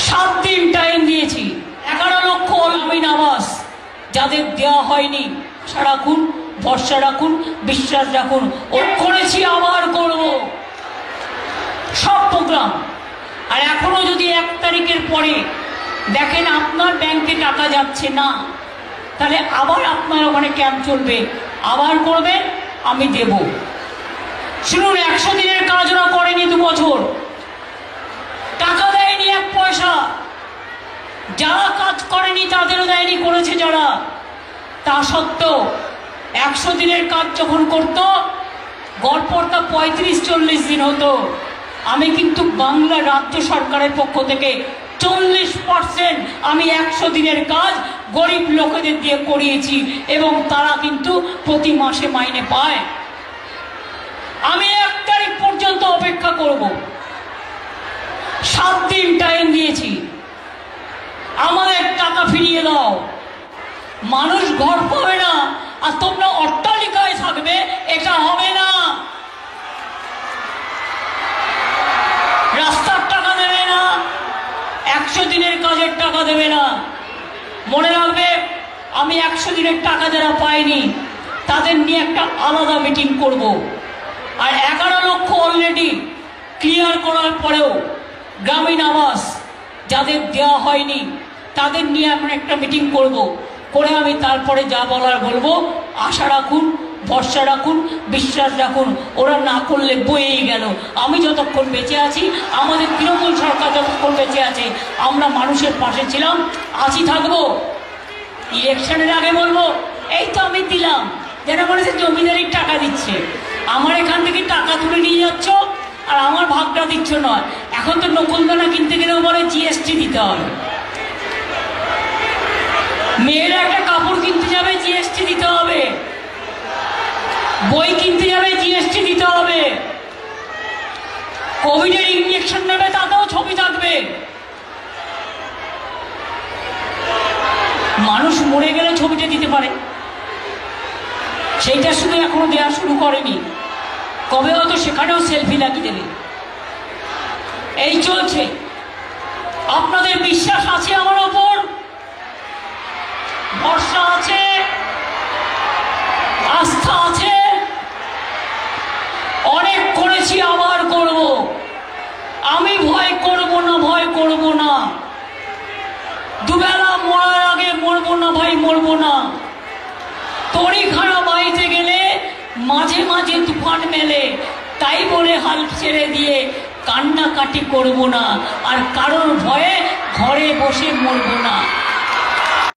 7 দিন টাইম দিয়েছি। 11 লক্ষ গ্রামীণ আবাস যাদের দেওয়া হয়নি, আশা রাখুন, ভরসা রাখুন, বিশ্বাস রাখুন, ও করেছি, আবার করব সব প্রোগ্রাম। আর এখনো যদি 1 তারিখের পরে দেখেন আপনার ব্যাংকে টাকা যাচ্ছে না, তাহলে আবার আপনার ওখানে ক্যাম্প চলবে, আবার করবেন, আমি দেব। শুনুন, 100 দিনের কাজ ওরা করেনি 2 বছর, টাকা দেয়নি 1 পয়সা। যারা কাজ করেনি তাদেরও দেয়নি, করেছে যারা। তা সত্ত্বেও 100 দিনের কাজ যখন করতো, গড়পড়তা 35-40 দিন হতো। আমি কিন্তু বাংলা রাজ্য সরকারের পক্ষ থেকে 40% আমি 100 দিনের কাজ গরিব লোকেদের দিয়ে করিয়েছি, এবং তারা কিন্তু প্রতি মাসে মাইনে পায়। আমি 1 তারিখ পর্যন্ত অপেক্ষা করব। 7 দিন টাইম দিয়েছি, আমাদের টাকা ফিরিয়ে দাও। মানুষ ঘর পাবে না আর তোমরা অট্টালিকায় থাকবে, এটা হবে না। রাস্তার টাকা দেবে না, 100 দিনের কাজের টাকা দেবে না। মনে রাখবে, আমি 100 দিনের টাকা যারা পাইনি তাদের নিয়ে একটা আলাদা মিটিং করব। আর 11 লক্ষ অলরেডি ক্লিয়ার করার পরেও গ্রামীণ আবাস যাদের দেওয়া হয়নি তাদের নিয়ে আমরা একটা মিটিং করব, করে আমি তারপরে যা বলার বলবো। আশা রাখুন, ভরসা রাখুন, বিশ্বাস রাখুন, ওরা না করলে বয়েই গেল। আমি যতক্ষণ বেঁচে আছি, আমাদের তৃণমূল সরকার যতক্ষণ বেঁচে আছে, আমরা মানুষের পাশে ছিলাম, আছি, থাকবো। ইলেকশনের আগে বলবো, এই তো আমি দিলাম, যারা বলেছে জমিদারির টাকা দিচ্ছে, আমার এখান থেকে টাকা তুলে নিয়ে যাচ্ছ আর আমার ভাগটা দিচ্ছ নয়। এখন তো নকুলদানা কিনতে গেলেও বলে জিএসটি দিতে হবে। মেয়েরা একটা কাপড় কিনতে যাবে, জিএসটি দিতে হবে। বই কিনতে যাবে, জিএসটি দিতে হবে। কোভিডের ইঞ্জেকশন নেবে, তাতেও ছবি থাকবে। মানুষ মরে গেলে ছবিটা দিতে পারে, সেইটা শুধু এখনো দেওয়া শুরু করেনি, কবে হয়তো সেখানেও সেলফি লাগিয়ে দেবে। এই চলছে। আপনাদের বিশ্বাস আছে আমার ওপর, ভরসা আছে, আস্থা আছে। অনেক করেছি, আবার করব। আমি ভয় করব না, ভয় করব না। দুবেলা মরার আগে মরবো না ভাই, মরবো না। তড়িখানা বাড়িতে গেলে মাঝে মাঝে তুফান মেলে, তাই বলে হাল ছেড়ে দিয়ে কান্নাকাটি করব না, আর কারোর ভয়ে ঘরে বসে মরবো না।